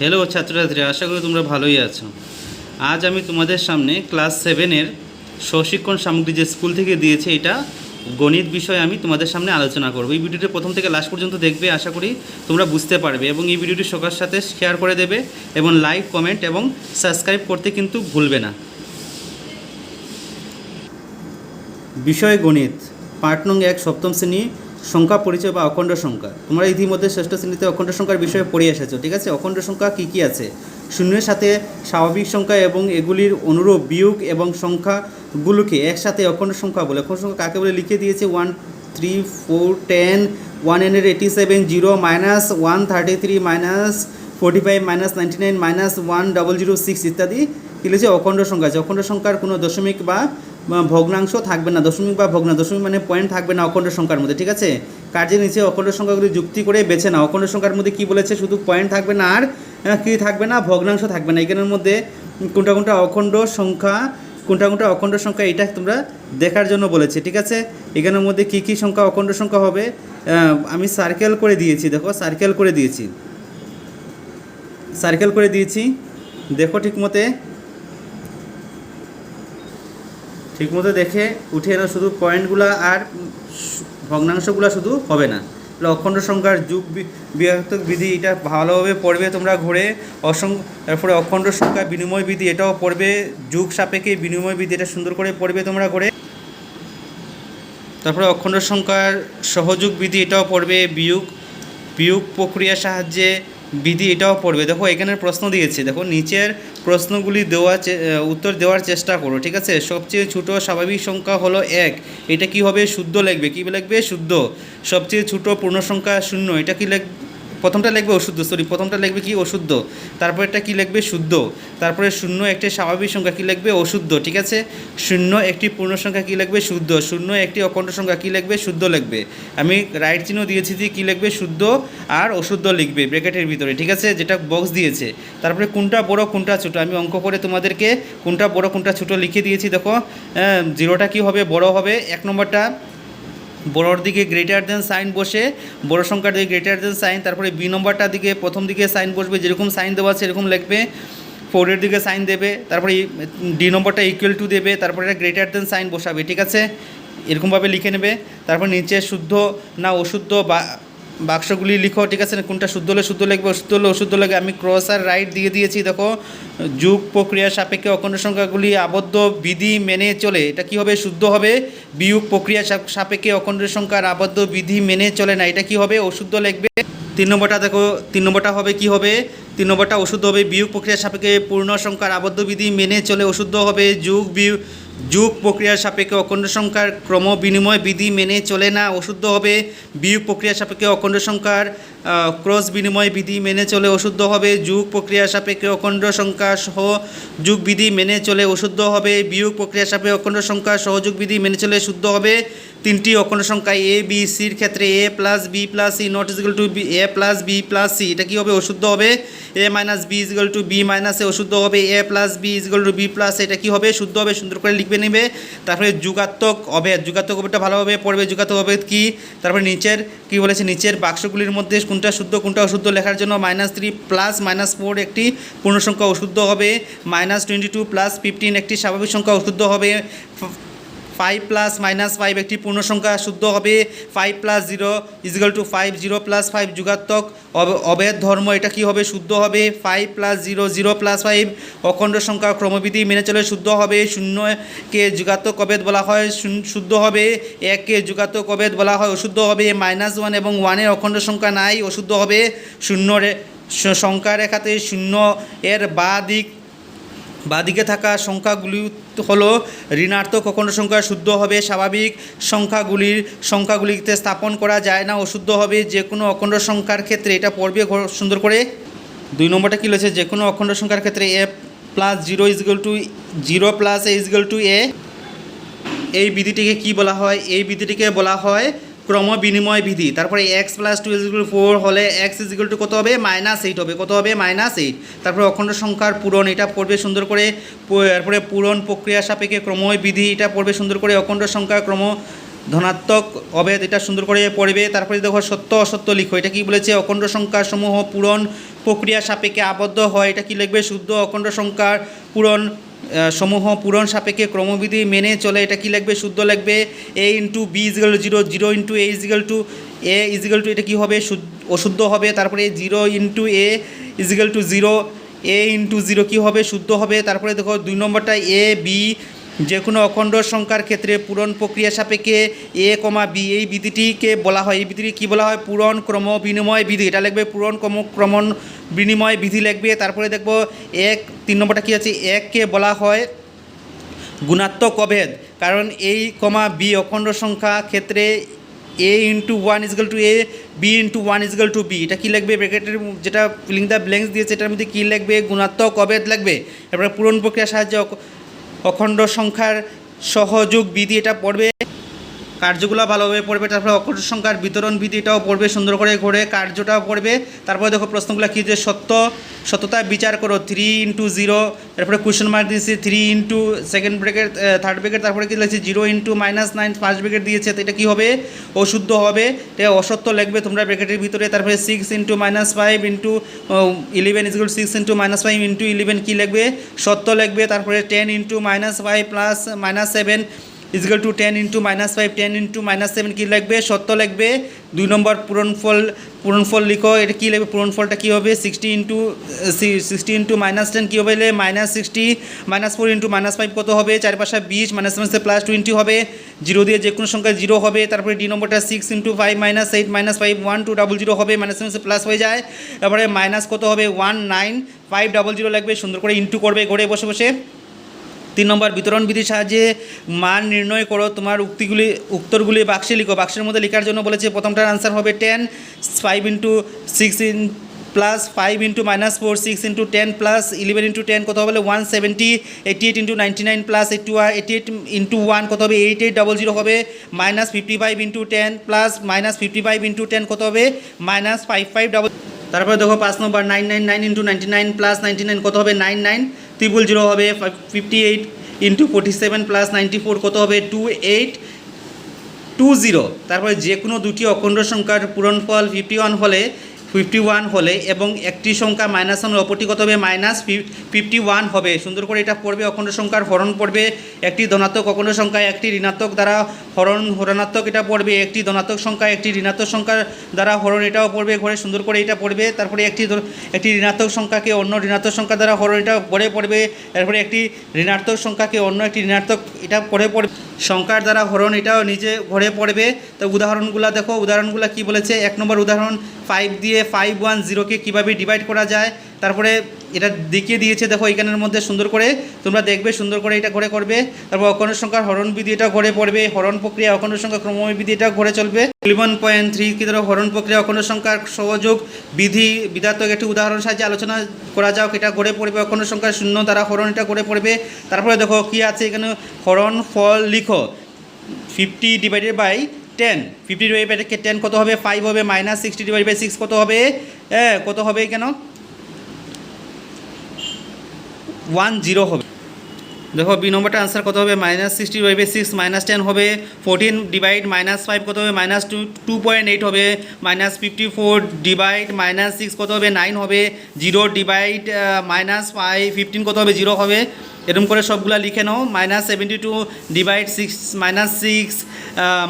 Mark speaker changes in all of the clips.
Speaker 1: Hello ছাত্রছাত্রী, আশা করি তোমরা ভালোই আছো। আজ আমি তোমাদের সামনে ক্লাস 7-এর স্বশিক্ষণ সামগ্রী যে স্কুল থেকে দিয়েছে এটা গণিত বিষয়ে আমি তোমাদের সামনে আলোচনা করব। এই ভিডিওটি প্রথম থেকে লাস্ট পর্যন্ত দেখবে, আশা করি তোমরা বুঝতে পারবে এবং এই ভিডিওটি সবার সাথে শেয়ার করে দেবে এবং লাইক, কমেন্ট এবং সাবস্ক্রাইব করতে কিন্তু ভুলবে না। বিষয় গণিত, পার্ট নং 1, সপ্তম শ্রেণী, সংখ্যা পরিচয় বা অখণ্ড সংখ্যা। তোমরা ইতিমধ্যে ষষ্ঠ শ্রেণীতে অখণ্ড সংখ্যার বিষয়ে পড়ে এসেছো, ঠিক আছে? অখণ্ড সংখ্যা কী কী আছে? শূন্যের সাথে স্বাভাবিক সংখ্যা এবং এগুলির অনুরূপ বিয়োগ এবং সংখ্যাগুলোকে একসাথে অখণ্ড সংখ্যা বলে। অখণ্ড সংখ্যা কাকে বলে লিখে দিয়েছে 1, 3, 4, 10, 187, 0, -133, -45, -99, -1006 ইত্যাদি কী লিখেছে? অখণ্ড সংখ্যা আছে। অখণ্ড সংখ্যার কোনো দশমিক বা ভগ্নাংশ থাকবে না। দশমিক বা দশমিক মানে পয়েন্ট থাকবে না অখণ্ড সংখ্যার মধ্যে, ঠিক আছে? কার্যের নিচে অখণ্ড সংখ্যাগুলি যুক্তি করে বেছে নাও। অখণ্ড সংখ্যার মধ্যে কী বলেছে? শুধু পয়েন্ট থাকবে না, আর কী থাকবে না? ভগ্নাংশ থাকবে না। এখানের মধ্যে কোনটা কোনটা অখণ্ড সংখ্যা, কোনটা কোনটা অখণ্ড সংখ্যা, এটা তোমরা দেখার জন্য বলেছে, ঠিক আছে? এখানের মধ্যে কী কী সংখ্যা অখণ্ড সংখ্যা হবে আমি সার্কেল করে দিয়েছি। দেখো, সার্কেল করে দিয়েছি, দেখো ঠিকমতো দেখে উঠে এনো। শুধু পয়েন্টগুলো আর ভগ্নাংশগুলো শুধু হবে না। অখণ্ড সংখ্যার যুগ বিভাজক বিধি, এটা ভালোভাবে পড়বে তোমরা ঘুরে। তারপরে অখণ্ড সংখ্যা বিনিময় বিধি, এটাও পড়বে। যুগ সাপেক্ষে বিনিময় বিধি, এটা সুন্দর করে পড়বে তোমরা ঘুরে। তারপরে অখণ্ড সংখ্যার সহযোগ বিধি, এটাও পড়বে। বিয়োগ প্রক্রিয়ার সাহায্যে বিধি, এটাও পড়বে। দেখো এখানে প্রশ্ন দিয়েছে, দেখো নিচের প্রশ্নগুলি উত্তর দেওয়ার চেষ্টা করো, ঠিক আছে? সবচেয়ে ছোট স্বাভাবিক সংখ্যা হলো 1, এটা কি হবে? শুদ্ধ লিখবে। কী লিখবে? শুদ্ধ। সবচেয়ে ছোট পূর্ণ সংখ্যা 0, এটা কি প্রথমটা লিখবে অশুদ্ধ, প্রথমটা লিখবে কি? অশুদ্ধ। তারপর এটা কী লিখবে? শুদ্ধ। তারপরে 0 একটি স্বাভাবিক সংখ্যা, কী লিখবে? অশুদ্ধ, ঠিক আছে? 0 একটি পূর্ণ সংখ্যা, কী লিখবে? শুদ্ধ। 0 একটি অখণ্ড সংখ্যা, কী লিখবে? শুদ্ধ লিখবে। আমি রাইট চিহ্ন দিয়েছি যে কী লিখবে? শুদ্ধ আর অশুদ্ধ লিখবে ব্র্যাকেটের ভিতরে, ঠিক আছে? যেটা বক্স দিয়েছে। তারপরে কোনটা বড় কোনটা ছোটো, আমি অঙ্ক করে তোমাদেরকে কোনটা বড় কোনটা ছোটো লিখে দিয়েছি। দেখো 0টা কী হবে? বড় হবে। 1 নম্বরটা বড়োর দিকে গ্রেটার দেন সাইন বসে, বড় সংখ্যার দিকে গ্রেটার দেন সাইন। তারপরে বি নম্বরটার দিকে প্রথম দিকে সাইন বসবে, যেরকম সাইন দেওয়া আছে এরকম লিখবে। 4-এর দিকে সাইন দেবে, তারপরে ডি নম্বরটা ইকুয়াল টু দেবে, তারপরে এটা গ্রেটার দেন সাইন বসাবে, ঠিক আছে? এরকমভাবে লিখে নেবে। তারপর নিচে শুদ্ধ না অশুদ্ধ বাক্সগুলি লিখো, ঠিক আছে? কোনটা শুদ্ধ হলে শুদ্ধ লিখবে, অশুদ্ধ হলে অশুদ্ধ লিখবে। আমি ক্রস আর রাইট দিয়ে দিয়েছি। দেখো যুগ প্রক্রিয়ার সাপেক্ষে অখণ্ড সংখ্যাগুলি আবদ্ধ বিধি মেনে চলে, এটা কি হবে? শুদ্ধ হবে। বিয়োগ প্রক্রিয়া সাপেক্ষে অখণ্ড সংখ্যার আবদ্ধ বিধি মেনে চলে না, এটা কি হবে? অশুদ্ধ লিখবে। 3 নম্বরটা দেখো, 3 নম্বরটা হবে কি হবে? 3 নম্বরটা অশুদ্ধ হবে। বিয়োগ প্রক্রিয়ার সাপেক্ষে পূর্ণ সংখ্যার আবদ্ধ বিধি মেনে চলে, অশুদ্ধ হবে। যুগ প্রক্রিয়ার সাপেক্ষে অখণ্ড সংখ্যার ক্রম বিনিময় বিধি মেনে চলে না, অশুদ্ধ হবে। বিয়োগ প্রক্রিয়ার সাপেক্ষে অখণ্ড সংখ্যার ক্রস বিনিময় বিধি মেনে চলে, অশুদ্ধ হবে। যুগ প্রক্রিয়ার সাপেক্ষে অখণ্ড সংখ্যা সহযোগ বিধি মেনে চলে, অশুদ্ধ হবে। বিয়োগ প্রক্রিয়ার সাপেক্ষে অখণ্ড সংখ্যা সহযোগ বিধি মেনে চলে, শুদ্ধ হবে। 3টি অখণ্ড সংখ্যা এ বি সির ক্ষেত্রে a + b + c not equal to a + b + c, এটা কী হবে? অশুদ্ধ হবে। a - b = b - a, অশুদ্ধ হবে। a + b = b + a, এটা কী হবে? শুদ্ধ হবে। সুন্দর করে লিখবে নেবে। তারপরে যুগাত্মক অভেদ, যুগাত্মক অভেদটা ভালোভাবে পড়বে। যুগাত্মক অভেদ কী? তারপরে নিচের কী বলেছে? নিচের বাক্সগুলির মধ্যে কোনটা শুদ্ধ কোনটা অশুদ্ধ লেখার জন্য -3 + -4 একটি পূর্ণ সংখ্যা, অশুদ্ধ হবে। -22 + 15 একটি স্বাভাবিক সংখ্যা, অশুদ্ধ হবে। 5 + -5 একটি পূর্ণ সংখ্যা, শুদ্ধ হবে। 5 + 0 = 5, 0 + 5 যুগাত্মক অভেদ ধর্ম, এটা কি হবে? শুদ্ধ হবে। 5 + 0, 0 + 5 অখণ্ড সংখ্যা ক্রমবিধি মেনে চলে, শুদ্ধ হবে। 0কে যুগাত্মক অভেদ বলা হয়, শুদ্ধ হবে। 1কে যুগাত্মক অভেদ বলা হয়, অশুদ্ধ হবে। -1 এবং 1-এর অখণ্ড সংখ্যা নাই, অশুদ্ধ হবে। 0 সংখ্যা রেখাতে 0 এর বাঁদিকে থাকা সংখ্যাগুলি হলো ঋণাত্মক অখণ্ড সংখ্যা, শুদ্ধ হবে। স্বাভাবিক সংখ্যাগুলিতে স্থাপন করা যায় না, অশুদ্ধ হবে। যে কোনো অখণ্ড সংখ্যার ক্ষেত্রে, এটা পড়বে সুন্দর করে। 2 নম্বরটা কী রয়েছে? যে কোনো অখণ্ড সংখ্যার ক্ষেত্রে a + 0 = 0 + a = a, এই বিধিটিকে কি বলা হয়? এই বিধিটিকে বলা হয় ক্রম বিনিময় বিধি। তারপরে x + 2 = 4 হলে x = কত হবে? -8 হবে। কত হবে? -8। তারপরে অখণ্ড সংখ্যার পূরণ, এটা পড়বে সুন্দর করে। তারপরে পূরণ প্রক্রিয়া সাপেক্ষে ক্রমময় বিধি, এটা পড়বে সুন্দর করে। অখণ্ড সংখ্যার ক্রম ধনাত্মক অভেদ, এটা সুন্দর করে পড়বে। তারপরে দেখো সত্য অসত্য লিখো, এটা কি বলেছে, অখণ্ড সংখ্যা সমূহ পূরণ প্রক্রিয়া সাপেক্ষে আবদ্ধ হয়, এটা কি লিখবে, শুদ্ধ। অখণ্ড সংখ্যার পূরণ সমূহ পূরণ সাপেক্ষে ক্রমবিধি মেনে চলে, এটা কি লিখবে, শুদ্ধ লিখবে। a into B equal to 0, 0 into A equal to এটা কী হবে, অশুদ্ধ হবে। তারপরে 0 into A equal to 0, a into 0 কী হবে, শুদ্ধ হবে। তারপরে দেখো 2 নম্বরটা এ বি যে কোনো অখণ্ড সংখ্যার ক্ষেত্রে পূরণ প্রক্রিয়া সাপেক্ষে a, b এই বিধিটিকে বলা হয়, এই বিধিটি কী বলা হয়, পূরণ ক্রম বিনিময় বিধি, এটা লিখবে পূরণ ক্রমণ বিনিময় বিধি লিখবে। তারপরে দেখবো 3 নম্বরটা কী আছে, এককে বলা হয় গুণাত্মক অভেদ, কারণ a, b অখণ্ড সংখ্যা ক্ষেত্রে a into 1 equal to a, b into 1 equal to b, এটা কী লিখবে, ব্র্যাকেটের যেটা ফিলিং দ্য ব্ল্যাঙ্কস দিয়েছে এটার মধ্যে কী লিখবে, গুণাত্মক অভেদ লিখবে। তারপরে পূরণ প্রক্রিয়ার সাহায্যে অখণ্ড সংখ্যার সহযোগ বিধি, এটা পড়বে, কার্যগুলো ভালোভাবে পড়বে। তারপরে অখণ্ড সংখ্যার বিতরণ বিধি, এটাও পড়বে সুন্দর করে ঘুরে, কার্যটাও পড়বে। তারপরে দেখো প্রশ্নগুলো কী যে সত্যতা বিচার করো 3 ইন্টু 0, তারপরে কোয়েশ্চেন মার্ক দিয়েছে 3 into second bracket third bracket, তারপরে কী লিখেছে 0 ইন্টু -9 ফার্স্ট ব্র্যাকেট দিয়েছে, তো এটা কী হবে, অশুদ্ধ হবে, এটা অসত্য লিখবে তোমরা ব্র্যাকেটের ভিতরে। তারপরে 6 into -5 into 11 equal 6 into -5 into 11 কী লিখবে, সত্য লিখবে। তারপরে 10 into -5 plus -7 equal to 10 into -5 10 into -7 কী লিখবে, সত্য লিখবে। 2 নম্বর পূরণফল লিখো, এটা কী লিখবে, পূরণফলটা কী হবে, 60 ইন্টু -10 কী হবে, -60 -4 ইন্টু -5 কত হবে, 4 পাশা 20 -7 +20 হবে, 0 দিয়ে যে কোনো সংখ্যা 0 হবে। তারপরে ডি নম্বরটা 6 ইন্টু 5 -8 -5 1200 হবে, -7 প্লাস হয়ে যায়। তারপরে মাইনাস কত হবে, 19500 লাগবে, সুন্দর করে ইন্টু করবে ঘরে বসে বসে। 3 নম্বর বিতরণ বিধির সাহায্যে মান নির্ণয় করো, তোমার উত্তরগুলি বাক্সে লিখো, বাক্সের মধ্যে লেখার জন্য বলেছে। প্রথমটার আনসার হবে 10, 5 into 6 plus 5 into -4, 6 into 10 plus 11 into 10 কত হবে, 170, 88 ইন্টু 99 প্লাস 88 ইন্টু 1 কত হবে, 8800 হবে, -55 ইন্টু 10 প্লাস -55 ইন্টু 10 কত হবে, -5500। তারপরে দেখো 5 নম্বর 999 ইন্টু 99 প্লাস 99 কত হবে, 99000 হবে। 58 ইন্টু 47 প্লাস 94 কত হবে, 2820। তারপরে যে কোনো দুটি অখণ্ড সংখ্যার পূরণফল 51 হলে এবং একটি সংখ্যা -1 অপরটি কত হবে, -51 হবে। সুন্দর করে এটা পড়বে, অখণ্ড সংখ্যার হরণ পড়বে, একটি ধনাত্মক অখণ্ড সংখ্যা একটি ঋণাত্মক দ্বারা হরণাত্মক, এটা পড়বে, একটি ধনাত্মক সংখ্যা একটি ঋণাত্মক সংখ্যার দ্বারা হরণ, এটাও পড়বে ঘরে, সুন্দর করে এটা পড়বে। তারপরে একটি ঋণাত্মক সংখ্যাকে অন্য ঋণাত্মক সংখ্যা দ্বারা হরণ, এটা ঘরে পড়বে। তারপরে একটি ঋণাত্মক সংখ্যাকে অন্য একটি ঋণাত্মক, এটা পড়ে সংখ্যার দ্বারা হরণ, এটাও নিজে ঘরে পড়বে। তো উদাহরণগুলো দেখো, উদাহরণগুলো কি বলেছে। 1 নম্বর উদাহরণ 5 দিয়ে 510কে কীভাবে ডিভাইড করা যায়, তারপরে এটা দেখিয়ে দিয়েছে, দেখো এখানের মধ্যে সুন্দর করে তোমরা দেখবে, সুন্দর করে এটা ঘরে করবে। তারপর অখণ্ড সংখ্যার হরণ বিধি, এটা ঘরে পড়বে, হরণ প্রক্রিয়া অখণ্ড সংখ্যা ক্রমময় বিধি, এটা ঘরে চলবে। 11.3 কি ধরো হরণ প্রক্রিয়া অখণ্ড সংখ্যার সহযোগ বিধি বিধাত্মক একটি উদাহরণ সাহায্যে আলোচনা করা যাক, এটা ঘরে পড়বে। অখণ্ড সংখ্যার শূন্য দ্বারা হরণ, এটা ঘরে পড়বে। তারপরে দেখো কি আছে এখানে, হরণ ফল লিখো। 50 ডিভাইডেড বাই 10, 50 ডিভাইডেড বাই 10 কত হবে, 5 হবে। -60 ডিভাইডেড বাই 6 কত হবে, কত হবে কেন, 10 হবে। দেখো বি নম্বরটা আনসার কত হবে, -60 ডিভাইড বাই 6 -10 হবে। 14 ডিভাইড -5 কত হবে, -2.8 হবে। -54 ডিভাইড -6 কত হবে, 9 হবে। 0 ডিভাইড -15 কত হবে, 0 হবে। এরকম করে সবগুলা লিখে নাও। -72 ডিভাইড 6 -6,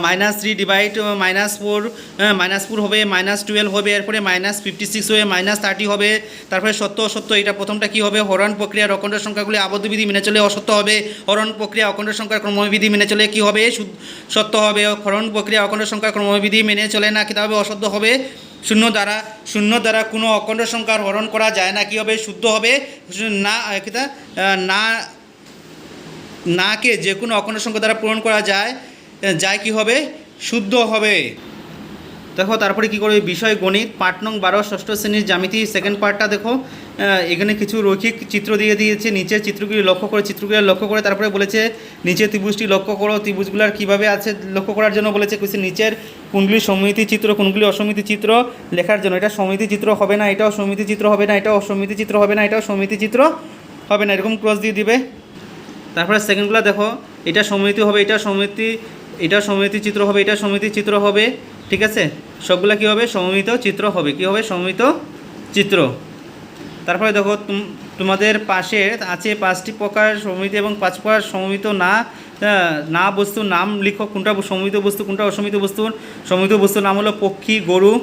Speaker 1: -3 ডিভাইড -4 হবে, -12 হবে। এরপরে -56 হয়ে -30 হবে। তারপরে সত্য অসত্য, এটা প্রথমটা কি হবে, হরণ প্রক্রিয়ার অখণ্ড সংখ্যাগুলি আবদ্ধ বিধি মেনে চলে অসত্য হবে। হরণ প্রক্রিয়া অখণ্ড সংখ্যার ক্রমবিধি মেনে চলে কি হবে, সত্য হবে। হরণ প্রক্রিয়া অখণ্ড সংখ্যার ক্রমবিধি মেনে চলে না, কী হবে, অসত্য হবে। শূন্য দ্বারা কোনো অখণ্ড সংখ্যার হরণ করা যায় না, কী হবে, শুদ্ধ হবে। নাকে যে কোনো অখণ্ড সংখ্যা দ্বারা পূরণ করা যায় কি হবে, শুদ্ধ হবে। দেখো তারপরে কি করবে, বিষয় গণিত পার্ট নং 12 ষষ্ঠ শ্রেণীর জ্যামিতি সেকেন্ড পার্টটা দেখো। এখানে কিছু রৈখিক চিত্র দিয়ে দিয়েছে, নিচের চিত্রগুলি লক্ষ্য করে তারপরে বলেছে নিচের ত্রিভুজটি লক্ষ্য করো। ত্রিভুজগুলোর কীভাবে আছে লক্ষ্য করার জন্য বলেছে, নিচের কোনগুলি সমমিতি চিত্র কোনগুলি অসমমিতি চিত্র লেখার জন্য। এটা সমমিতি চিত্র হবে না, এটাও সমমিতি চিত্র হবে না, এটাও অসমমিতি চিত্র হবে না, এটাও সমমিতি চিত্র হবে না, এরকম ক্রস দিয়ে দিবে। তারপরে সেকেন্ডগুলো দেখো, এটা সমমিতি হবে, এটা সমমিতি, এটা সমমিত চিত্র হবে, এটা সমমিত চিত্র হবে, ঠিক আছে। সবগুলা কী হবে, সমমিত চিত্র হবে, কী হবে, সমমিত চিত্র। তারপরে দেখো তোমাদের পাশে আছে 5টি প্রকার সমমিত এবং 5 প্রকার সমমিত না বস্তুর নাম লিখো। কোনটা সমমিত বস্তু, কোনটা অসমমিত বস্তু। সমমিত বস্তুর নাম হলো পক্ষী, গরু।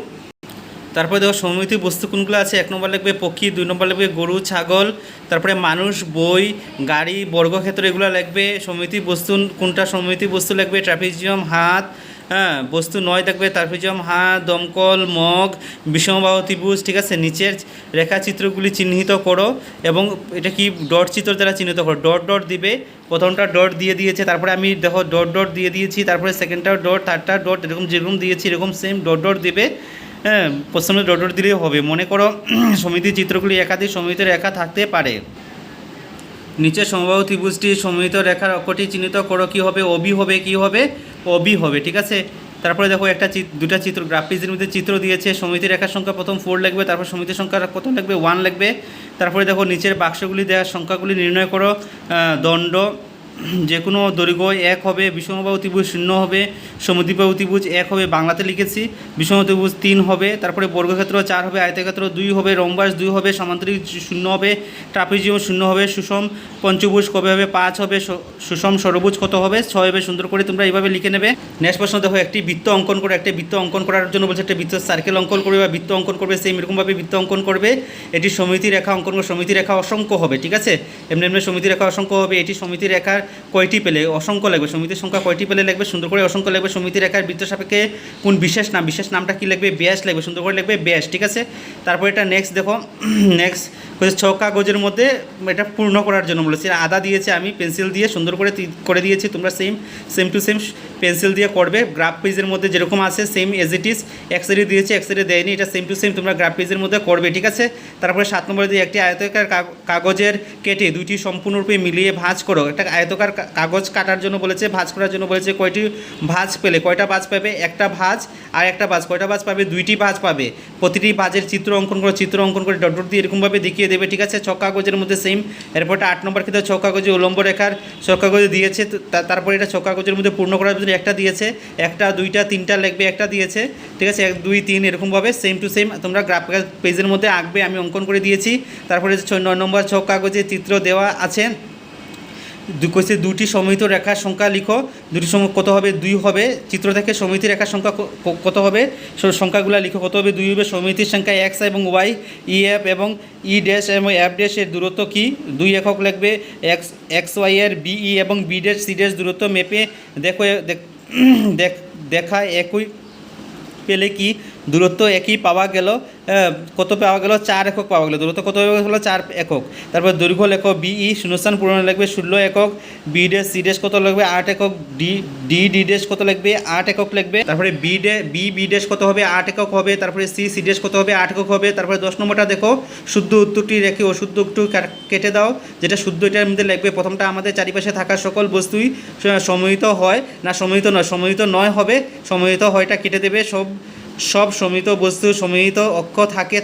Speaker 1: তারপরে দেখো সমমিত বস্তু কোনগুলো আছে, 1 নম্বর লিখবে পক্ষী, 2 নম্বর লিখবে গরু, ছাগল, তারপরে মানুষ, বই, গাড়ি, বর্গক্ষেত্র, এগুলো লিখবে। সমমিত বস্তু কোনটা, সমমিত বস্তু লিখবে ট্রাপিজিয়াম, হাত, হ্যাঁ বস্তু 9 থাকবে ট্রাপিজিয়াম, হাত, দমকল, মগ, বিষমবাহু ত্রিভুজ, ঠিক আছে। নিচের রেখাচিত্রগুলি চিহ্নিত করো এবং এটা কি ডট চিত্র দ্বারা চিহ্নিত করো। ডট ডট দিবে, প্রথমটা ডট দিয়ে দিয়েছে, তারপরে আমি দেখো ডট ডট দিয়ে দিয়েছি, তারপরে সেকেন্ডটা ডট, থার্ডটা ডট, এরকম যেরকম দিয়েছি এরকম সেম ডট ডট দিবে। হ্যাঁ, প্রথমে ডট ডট দিলেই হবে। মনে করো সমমিত চিত্রগুলি একাধিক সমমিত রেখা থাকতে পারে। নিচের সমবাহু ত্রিভুজটি সমমিত রেখার অক্ষটি চিহ্নিত করো, কী হবে, অবি হবে, কী হবে, অবি হবে, ঠিক আছে। তারপরে দেখো দুটা চিত্র গ্রাফিক্সের মধ্যে চিত্র দিয়েছে। সমমিত রেখার সংখ্যা প্রথম 4 লিখবে, তারপর সমমিত সংখ্যা কত লিখবে, 1 লিখবে। তারপরে দেখো নিচের বাক্সগুলি দেওয়া সংখ্যাগুলি নির্ণয় করো। দণ্ড যে কোনো দৈর্ঘ্য 1 হবে, বিষমবাহু ত্রিভুজ 0 হবে, সমদ্বিবাহু ত্রিভুজ 1 হবে, বাংলাতে লিখেছি। বিষমবাহু ত্রিভুজ 3 হবে, তারপরে বর্গক্ষেত্র 4 হবে, আয়তক্ষেত্র 2 হবে, রম্বাস 2 হবে, সামান্তরিক 0 হবে, ট্রাপিজিয়াম 0 হবে, সুষম পঞ্চভুজ কবে হবে, 5 হবে, সুষম ষড়ভুজ কত হবে, 6 হবে। সুন্দর করে তোমরা এইভাবে লিখে নেবে। নেক্সট প্রশ্ন দেখো, একটি বৃত্ত অঙ্কন করে। একটা বৃত্ত অঙ্কন করার জন্য বলছে একটা বৃত্ত সার্কেল অঙ্কন করবে বা বৃত্ত অঙ্কন করবে, সেম এরকমভাবে বৃত্ত অঙ্কন করবে। এটি সমমিত রেখা অঙ্কন করবে, সমমিত রেখা অসংখ্য হবে, ঠিক আছে। এমনি এমনি সমমিত রেখা অসংখ্য হবে। এটি সমমিত রেখার কয়টি পেলে, অসংখ্য লাগবে, সমমিতির সংখ্যা কয়টি পেলে লাগবে, সুন্দর করে অসংখ্য লাগবে। সমমিত রেখার বৃত্ত সাপেক্ষে কোন বিশেষ নাম, বিশেষ নামটা কী লাগবে, ব্যাস লাগবে, সুন্দর করে লাগবে ব্যাস, ঠিক আছে। তারপর এটা নেক্সট দেখো, নেক্সট হচ্ছে 6 কাগজের মধ্যে এটা পূর্ণ করার জন্য বলেছি। আদা দিয়েছে, আমি পেন্সিল দিয়ে সুন্দর করে দিয়েছি, তোমরা সেম টু সেম পেন্সিল দিয়ে করবে। গ্রাফ পেজের মধ্যে যেরকম আছে same as it is. X-ray দিয়েছে, এক্সরে দেয়নি, এটা সেম টু সেম তোমরা গ্রাফ পেজের মধ্যে করবে, ঠিক আছে। তারপরে 7 নম্বরে দিয়ে একটি আয়তাকার কাগজের কেটে দুইটি সম্পূর্ণরূপে মিলিয়ে ভাঁজ করো। একটা আয়তাকার কাগজ কাটার জন্য বলেছে, ভাঁজ করার জন্য বলেছে। কয়টি ভাঁজ পেলে, কয়টা ভাঁজ পাবে, একটা ভাঁজ আর একটা ভাঁজ, কয়টা ভাঁজ পাবে, 2টি ভাঁজ পাবে। প্রতিটি ভাঁজের চিত্র অঙ্কন করে, চিত্র অঙ্কন করে ডট ডট দিয়ে এরকমভাবে দেখিয়ে দেবে, ঠিক আছে। 6 কাগজের মধ্যে সেম। এরপরটা 8 নম্বর কিন্তু 6 কাগজে উলম্ব রেখার 6 কাগজে দিয়েছে, তারপরে এটা 6 কাগজের মধ্যে পূর্ণ করার জন্য একটা দিয়েছে, একটা, দুইটা, তিনটা লিখবে, একটা দিয়েছে, ঠিক আছে। 1, 2, 3 এরকমভাবে সেম টু সেম তোমরা গ্রাফ পেজের মধ্যে আঁকবে, আমি অঙ্কন করে দিয়েছি। তারপরে 9 নম্বর 6 কাগজে চিত্র দেওয়া আছে। কইছে 2টি সমমিত রেখার সংখ্যা লিখো। 2টি সংখ্যা কত হবে, 2 হবে। চিত্র থেকে সমমিত রেখার সংখ্যা কত হবে, সংখ্যাগুলো লিখো, কত হবে, 2 হবে। সমমিতির সংখ্যা x এবং y, ই এফ এবং ই ড্যাশ এবং এফ ড্যাশ এর দূরত্ব কি, 2 একক লিখবে। এক্স ওয়াই এর বি ই এবং বি ড্যাশ সি ড্যাশ দূরত্ব মেপে দেখো, দেখা একই পেলে কি দূরত্ব একই পাওয়া গেল, কত পাওয়া গেল, 4 একক পাওয়া গেল। দূরত্ব কত হলো, 4 একক। তারপর দৈর্ঘ্য লেখো, বিই শূন্যস্থান পূরণ লাগবে 16 একক, বি ড্যাশ সি ড্যাশ কত লাগবে, 8 একক, ডি ড্যাশ কত লাগবে, 8 একক লাগবে। তারপরে বি ড্যাশ কত হবে, 8 একক হবে। তারপরে সি ড্যাশ কত হবে, 8 একক হবে। তারপরে 10 নম্বরটা দেখো, শুদ্ধ উত্তরটি রেখে অশুদ্ধ একটু কেটে দাও। যেটা শুদ্ধ এটার মধ্যে লিখবে। প্রথমটা আমাদের চারিপাশে থাকা সকল বস্তুই সমমিত হয় না, সমমিত নয়, সমমিত নয় হবে, সমমিত হয়টা কেটে দেবে। সব সমমিত বস্তু সমমিত অক্ষ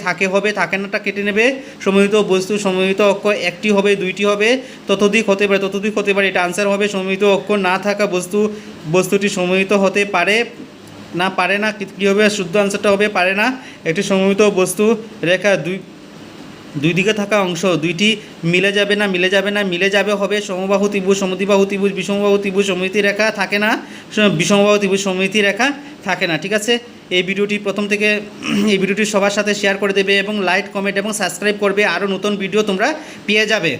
Speaker 1: থাকে হবে, থাকে নাটা কেটে নেবে। সমমিত বস্তু সমমিত অক্ষ একটি হবে, 2টি হবে, ততোধিক হতে পারে, এটা আনসার হবে। সমমিত অক্ষ না থাকা বস্তুটি সমমিত হতে পারে না, কী হবে, শুদ্ধ আনসারটা হবে পারে না। একটি সমমিত বস্তু রেখা দুই দিকে থাকা অংশ দুইটি মিলে যাবে হবে। সমবাহু ত্রিভুজ, সমদ্বিবাহু ত্রিভুজ, বিষমবাহু ত্রিভুজ সমমিতি রেখা থাকে না, বিষমবাহু ত্রিভুজ সমমিতি রেখা থাকে না, ঠিক আছে। এই ভিডিওটি প্রথম থেকে এই ভিডিওটি সবার সাথে শেয়ার করে দেবে এবং লাইক, কমেন্ট এবং সাবস্ক্রাইব করবে, আরও নতুন ভিডিও তোমরা পেয়ে যাবে।